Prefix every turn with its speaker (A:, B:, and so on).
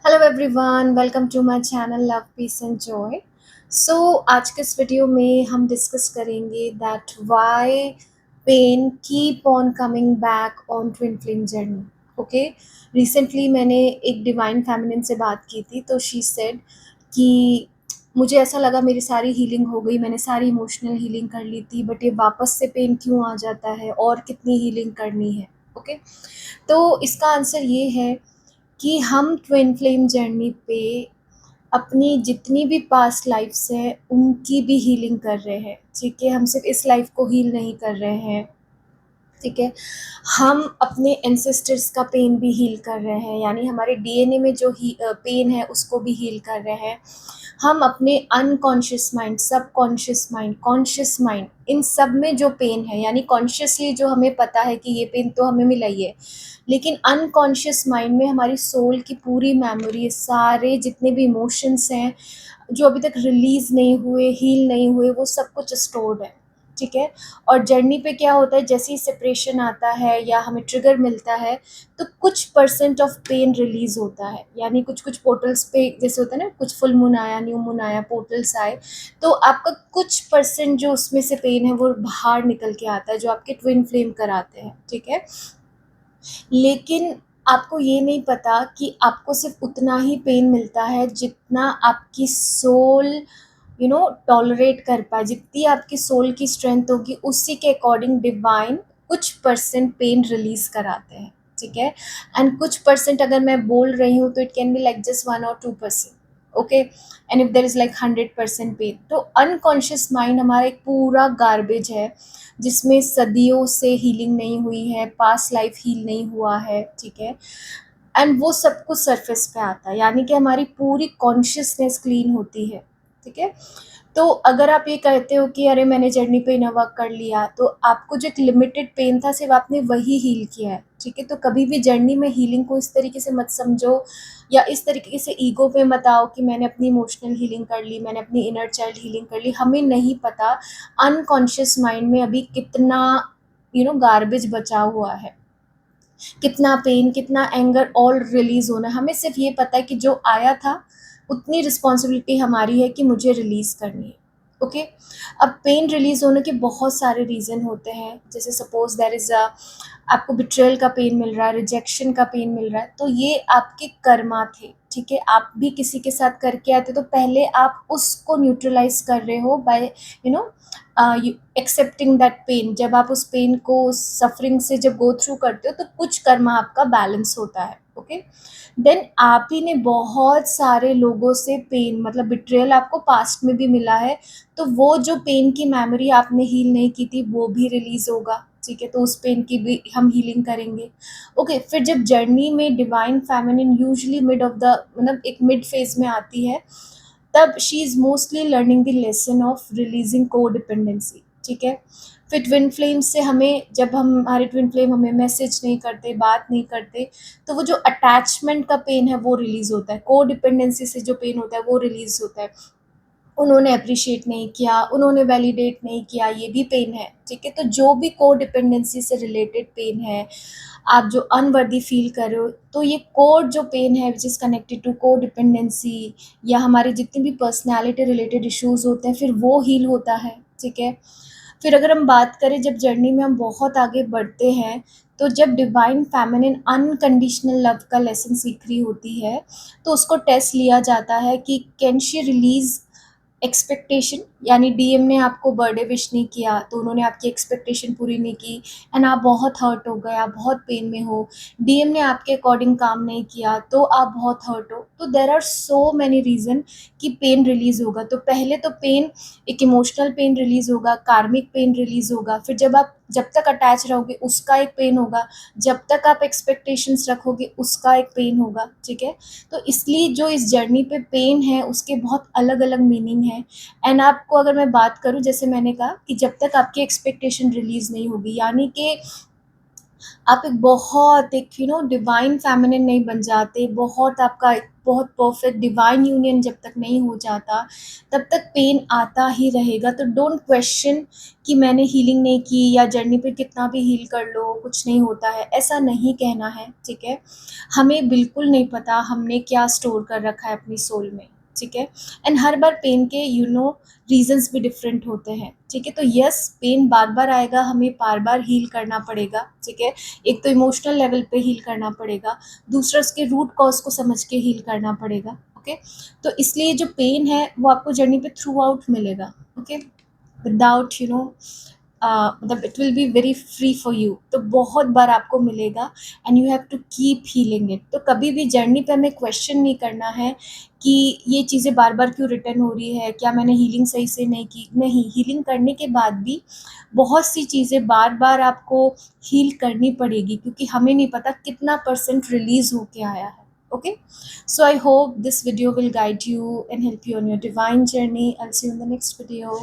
A: Hello everyone, welcome to my channel love peace and joy. So आज के इस video में हम डिस्कस करेंगे that why pain keep on coming back on twin flame journey. Okay, recently मैंने एक divine feminine से बात की थी, तो शी सेड कि मुझे ऐसा लगा मेरी सारी हीलिंग हो गई, मैंने सारी इमोशनल हीलिंग कर ली थी, बट ये वापस से पेन क्यों आ जाता है और कितनी हीलिंग करनी है। ओके, तो इसका आंसर ये है कि हम ट्विन फ्लेम जर्नी पे अपनी जितनी भी पास्ट लाइफ्स हैं उनकी भी हीलिंग कर रहे हैं। ठीक है, हम सिर्फ इस लाइफ को हील नहीं कर रहे हैं। ठीक है, हम अपने एंसेस्टर्स का पेन भी हील कर रहे हैं, यानी हमारे डीएनए में जो पेन है उसको भी हील कर रहे हैं। हम अपने unconscious mind, subconscious mind, conscious mind, इन सब में जो पेन है, यानी कॉन्शियसली जो हमें पता है कि ये पेन तो हमें मिला ही है, लेकिन अनकॉन्शियस माइंड में हमारी सोल की पूरी मेमोरी, सारे जितने भी इमोशंस हैं जो अभी तक रिलीज़ नहीं हुए, हील नहीं हुए, वो सब कुछ स्टोर्ड है। ठीक है, और जर्नी पे क्या होता है, जैसे ही सेपरेशन आता है या हमें ट्रिगर मिलता है तो कुछ परसेंट ऑफ पेन रिलीज़ होता है, यानी कुछ कुछ पोर्टल्स पे जैसे होता है ना, कुछ फुल मून आया, न्यू मून आया, पोर्टल्स आए, तो आपका कुछ परसेंट जो उसमें से पेन है वो बाहर निकल के आता है, जो आपके ट्विन फ्लेम कराते हैं। ठीक है, लेकिन आपको ये नहीं पता कि आपको सिर्फ उतना ही पेन मिलता है जितना आपकी सोल टॉलरेट कर पाए, जितनी आपकी सोल की स्ट्रेंथ होगी उसी के अकॉर्डिंग डिवाइन कुछ परसेंट पेन रिलीज कराते हैं। ठीक है, एंड कुछ परसेंट अगर मैं बोल रही हूँ तो it can be like just 1 or 2%। Okay, and if there is like 100% pain, तो अनकॉन्शियस माइंड हमारा एक पूरा गार्बेज है जिसमें सदियों से हीलिंग नहीं हुई है, पास्ट लाइफ हील नहीं हुआ है। ठीक है, एंड वो सब कुछ सरफेस पे आता है, यानी कि हमारी पूरी कॉन्शियसनेस क्लीन होती है। ठीक है, तो अगर आप ये कहते हो कि अरे मैंने जर्नी पे इनर वर्क कर लिया, तो आपको जो एक लिमिटेड पेन था सिर्फ आपने वही हील किया है। ठीक है, तो कभी भी जर्नी में हीलिंग को इस तरीके से मत समझो या इस तरीके से ईगो पे मत आओ कि मैंने अपनी इमोशनल हीलिंग कर ली, मैंने अपनी इनर चाइल्ड हीलिंग कर ली। हमें नहीं पता अनकॉन्शियस माइंड में अभी कितना गार्बेज बचा हुआ है, कितना पेन, कितना एंगर ऑल रिलीज होना है। हमें सिर्फ ये पता है कि जो आया था उतनी रिस्पॉन्सिबिलिटी हमारी है कि मुझे रिलीज करनी है। ओके, अब पेन रिलीज होने के बहुत सारे रीज़न होते हैं, जैसे सपोज देर इज़ आपको बिट्रेयल का पेन मिल रहा है, रिजेक्शन का पेन मिल रहा है, तो ये आपके कर्मा थे। ठीक है, आप भी किसी के साथ करके आते, तो पहले आप उसको न्यूट्रलाइज कर रहे हो by you know accepting that pain. जब आप उस पेन को, उस सफरिंग से जब गो थ्रू करते हो तो कुछ कर्मा आपका बैलेंस होता है। ओके, देन आप ही ने बहुत सारे लोगों से पेन, मतलब बिट्रेयल आपको पास्ट में भी मिला है, तो वो जो पेन की मेमोरी आपने हील नहीं की थी वो भी रिलीज होगा। ठीक है, तो उस पेन की भी हम हीलिंग करेंगे। ओके, फिर जब जर्नी में divine feminine usually mid of the, मतलब एक मिड फेज में आती है, तब she is mostly learning the lesson of releasing को डिपेंडेंसी। ठीक है, फिर ट्विन फ्लेम से हमें, जब हम, हमारे ट्विन फ्लेम हमें मैसेज नहीं करते, बात नहीं करते, तो वो जो अटैचमेंट का पेन है वो रिलीज़ होता है, को डिपेंडेंसी से जो पेन होता है वो रिलीज़ होता है। उन्होंने अप्रिशिएट नहीं किया, उन्होंने वैलिडेट नहीं किया, ये भी पेन है। ठीक है, तो जो भी को डिपेंडेंसी से रिलेटेड पेन है, आप जो अनवर्दी फील कर रहे हो, तो ये कोड जो पेन है विच इज़ कनेक्टेड टू को डिपेंडेंसी या हमारे जितने भी पर्सनैलिटी रिलेटेड इश्यूज होते हैं, फिर वो हील होता है। ठीक है, फिर अगर हम बात करें जब जर्नी में हम बहुत आगे बढ़ते हैं, तो जब डिवाइन फेमिनिन अनकंडीशनल लव का लेसन सीख रही होती है, तो उसको टेस्ट लिया जाता है कि कैन शी रिलीज एक्सपेक्टेशन, यानी डीएम ने आपको बर्थडे विश नहीं किया तो उन्होंने आपकी एक्सपेक्टेशन पूरी नहीं की, एंड आप बहुत हर्ट हो गए, आप बहुत पेन में हो। डीएम ने आपके अकॉर्डिंग काम नहीं किया तो आप बहुत हर्ट हो। तो there are so many reason कि पेन रिलीज़ होगा। तो पहले तो पेन, एक इमोशनल पेन रिलीज़ होगा, कार्मिक पेन रिलीज़ होगा, फिर जब तक अटैच रहोगे उसका एक पेन होगा, जब तक आप एक्सपेक्टेशंस रखोगे उसका एक पेन होगा। ठीक है, तो इसलिए जो इस जर्नी पे पेन है उसके बहुत अलग अलग मीनिंग है। एंड आपको अगर मैं बात करूँ, जैसे मैंने कहा कि जब तक आपकी एक्सपेक्टेशन रिलीज़ नहीं होगी, यानी कि आप एक डिवाइन फेमिनिन नहीं बन जाते, बहुत आपका एक बहुत परफेक्ट डिवाइन यूनियन जब तक नहीं हो जाता, तब तक पेन आता ही रहेगा। तो डोंट क्वेश्चन कि मैंने हीलिंग नहीं की या जर्नी पे कितना भी हील कर लो कुछ नहीं होता है, ऐसा नहीं कहना है, ठीक है? हमें बिल्कुल नहीं पता हमने क्या स्टोर कर रखा है अपनी सोल में, ठीक है? एंड हर बार पेन के रीजंस भी डिफरेंट होते हैं, ठीक है? तो यस, पेन बार बार आएगा, हमें बार बार हील करना पड़ेगा, ठीक है? एक तो इमोशनल लेवल पे हील करना पड़ेगा, दूसरा उसके रूट कॉज को समझ के हील करना पड़ेगा, ओके? तो इसलिए जो पेन है वो आपको जर्नी पे थ्रू आउट मिलेगा, ओके? विदाउट मतलब it will be very free for you, तो बहुत बार आपको मिलेगा and you have to keep healing it. तो कभी भी जर्नी पे हमें क्वेश्चन नहीं करना है कि ये चीज़ें बार बार क्यों रिटर्न हो रही है, क्या मैंने हीलिंग सही से नहीं की। नहीं, हीलिंग करने के बाद भी बहुत सी चीज़ें बार बार आपको हील करनी पड़ेगी, क्योंकि हमें नहीं पता कितना परसेंट रिलीज होके आया है, okay? So I hope this video will guide you and help you on your divine journey. I'll see you in the next video.